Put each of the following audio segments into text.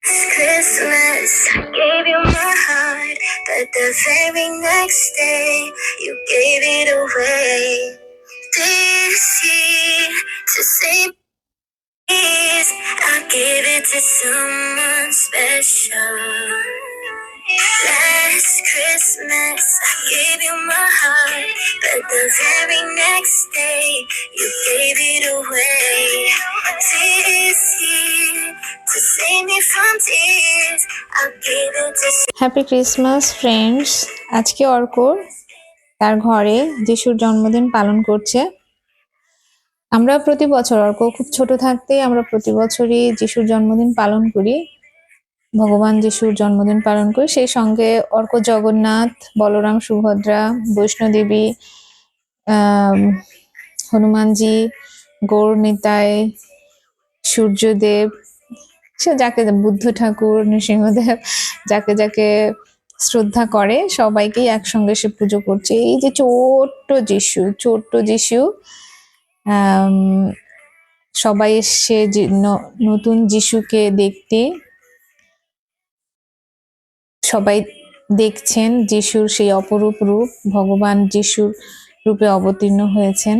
Christmas, I gave you my heart, but the very next day you gave it away. This year, to save peace, I gave it to someone special. Last Christmas, I gave you my heart, but the very next day you gave it away. This year, to save me from tears, I gave it to happy Christmas friends. আজকে অর্কর তার ঘরে যিশুর জন্মদিন পালন করছে। আমরা প্রতি বছর, অর্ক খুব ছোট থাকতেই আমরা প্রতি বছরই যিশুর জন্মদিন পালন করি, ভগবান যিশুর জন্মদিন পালন করি। সেই সঙ্গে অর্ক জগন্নাথ, বলরাম, সুভদ্রা, বৈষ্ণোদেবী, হনুমানজি, গৌর নিতাই, সূর্যদেব, সে যাকে, বুদ্ধ ঠাকুর, নৃসিংহদেব, যাকে যাকে শ্রদ্ধা করে সবাইকেই একসঙ্গে সে পুজো করছে। এই যে ছোট্ট যিশু, সবাই এসছে নতুন যিশুকে দেখতে। সবাই দেখছেন যিশুর সেই অপরূপ রূপ, ভগবান যিশুর রূপে অবতীর্ণ হয়েছেন।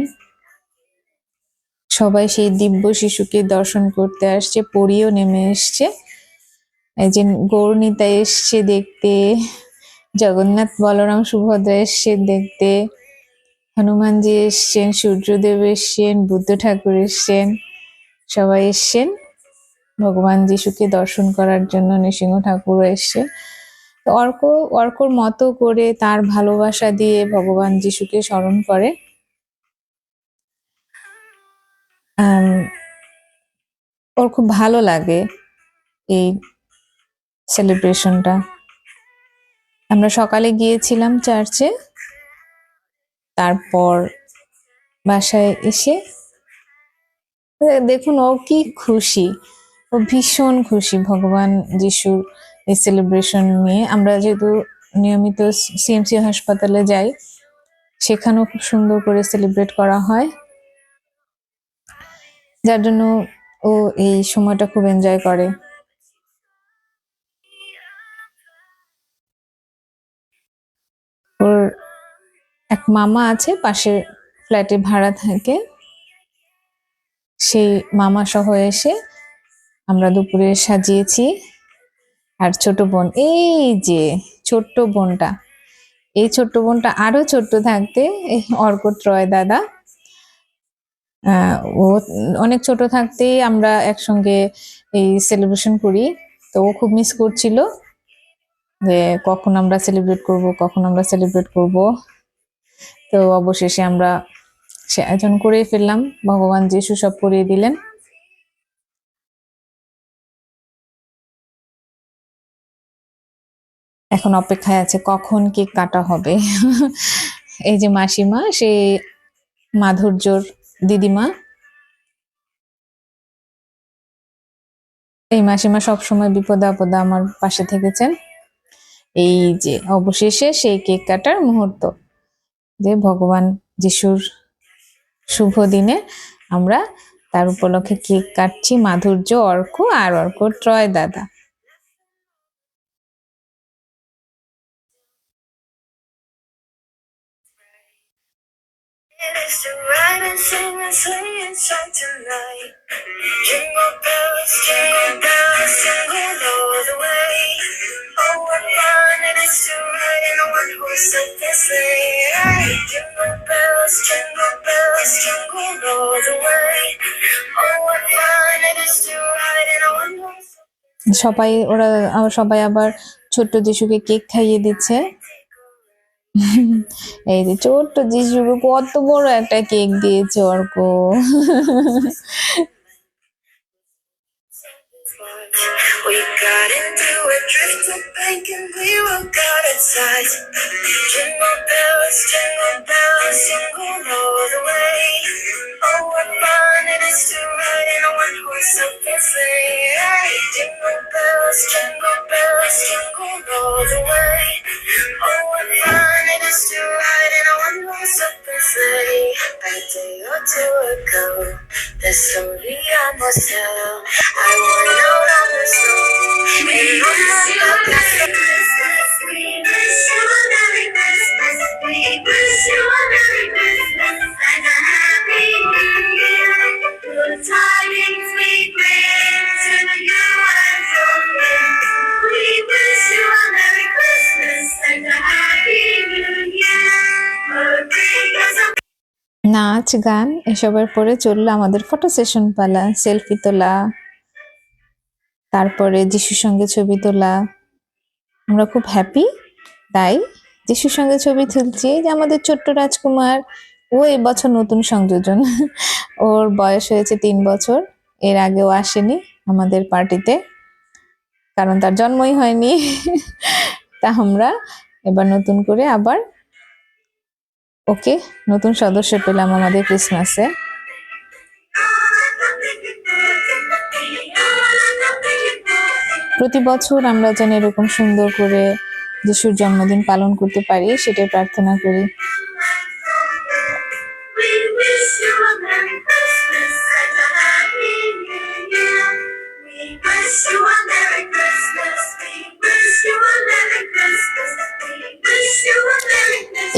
সবাই সেই দিব্য শিশুকে দর্শন করতে আসছে, পরীও নেমে এসছে। এই যে গৌরনীতা এসছে দেখতে, জগন্নাথ, বলরাম, সুভদ্রা এসছে দেখতে, হনুমানজি এসছেন, সূর্যদেব এসছেন, বুদ্ধ ঠাকুর এসছেন, সবাই এসছেন ভগবান যিশুকে দর্শন করার জন্য। নৃসিংহ ঠাকুরও এসছে। তো অর্কর মতো করে তার ভালোবাসা দিয়ে ভগবান যিশুকে স্মরণ করে। ওর খুব ভালো লাগে এই সেলিব্রেশনটা। আমরা সকালে গিয়েছিলাম চার্চে, তারপর বাসায় এসে দেখুন ও কি খুশি, ও ভীষণ খুশি ভগবান যিশুর এই সেলিব্রেশন নিয়ে। আমরা যেহেতু নিয়মিত সিএমসি হাসপাতালে যাই, সেখানেও খুব সুন্দর করে সেলিব্রেট করা হয়, যার জন্য ও এই সময়টা খুব এনজয় করে। ওর এক মামা আছে, পাশের ফ্ল্যাটে ভাড়া থাকে। সেই মামা সহ এসে আমরা দুপুরে সাজিয়েছি। আর ছোট বোন, এই যে ছোট্ট বোনটা, এই ছোট্ট বোনটা আরো ছোট্ট থাকতে অর্ক ত্রয় দাদা, ও অনেক ছোট থাকতেই আমরা একসঙ্গে এই সেলিব্রেশন করি। তো ও খুব মিস করছিল যে কখন আমরা সেলিব্রেট করব। তো অবশেষে আমরা সে আয়োজন করে ফেললাম, ভগবান যিশু সব করিয়ে দিলেন। এখন অপেক্ষায় আছে কখন কেক কাটা হবে। এই যে মাসিমা, সে মাধুর্যর দিদিমা, এই মাসিমা সবসময় বিপদে আপদে আমার পাশে থেকেছেন। এই যে অবশেষে সেই কেক কাটার মুহূর্ত, যে ভগবান যিশুর শুভ দিনে আমরা তার উপলক্ষে কেক কাটছি, মাধুর্য, অর্ক আর অর্ক ত্রয় দাদা। It is to ride and sing and swing and shout tonight. Jingle bells, jingle all the way. Oh, what fun it is to ride in a one-horse open sleigh. Jingle bells, jingle all the way. Oh, what fun it is to ride in a one-horse. সবাই আবার ছোট্ট যিশুকে cake খাইয়ে দিচ্ছে। এই যে ছোট্ট যিশুকে কত বড় একটা কেক দিয়েছে Arka. We got into a drifted bank and we walked out outside. Jingle bells, jingle all the way. Oh, what fun it is to ride in a one-horse open sleigh. Jingle bells, jingle all the way. Oh, what fun it is to ride in a one-horse open sleigh. A day or two ago, the story I must tell. I went out on the snow, নাচ গান এসবের পরে চললো আমাদের photo session পালা, selfie তোলা, তারপরে যিশুর সঙ্গে ছবি তোলা। আমরা খুব হ্যাপি, তাই যিশুর সঙ্গে ছবি তুলছি। যে আমাদের ছোট্ট রাজকুমার, ও এবছর নতুন সংযোজন। ওর বয়স হয়েছে 3 বছর। এর আগেও আসেনি আমাদের পার্টিতে, কারণ তার জন্মই হয়নি। তা আমরা এবার নতুন করে আবার ওকে নতুন সদস্য পেলাম আমাদের ক্রিসমাসে। প্রতি বছর আমরা যেন এরকম সুন্দর করে যিশুর জন্মদিন পালন করতে পারি, সেটাই প্রার্থনা করি।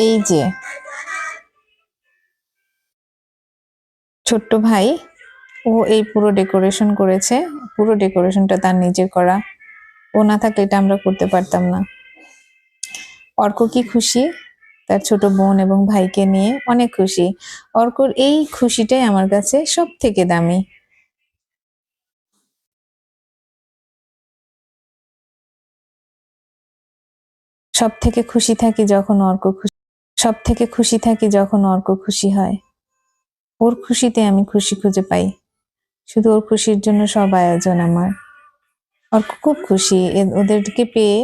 এই যে ছোট্ট ভাই, ও এই পুরো ডেকোরেশন করেছে। পুরো ডেকোরেশনটা তার নিজের করা। ও না থাকলে এটা আমরা করতে পারতাম না। অর্ক কি খুশি তার ছোট বোন এবং ভাইকে নিয়ে, অনেক খুশি। অর্কর এই খুশিটাই আমার কাছে সব থেকে দামি। সব থেকে খুশি থাকি যখন অর্ক খুশি হয়। ওর খুশিতে আমি খুশি খুঁজে পাই। শুধু ওর খুশির জন্য সব আয়োজন আমার। অর্ক খুব খুশি ওদেরকে পেয়ে।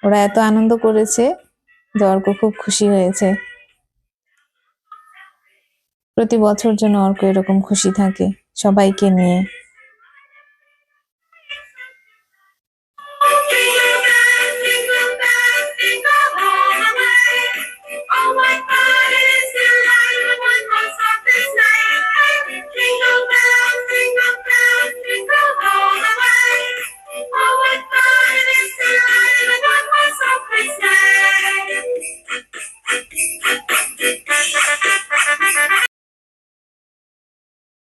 ওরা এত আনন্দ করেছে যে অর্ক খুব খুশি হয়েছে। প্রতি বছর যেন অর্ক এরকম খুশি থাকে সবাইকে নিয়ে।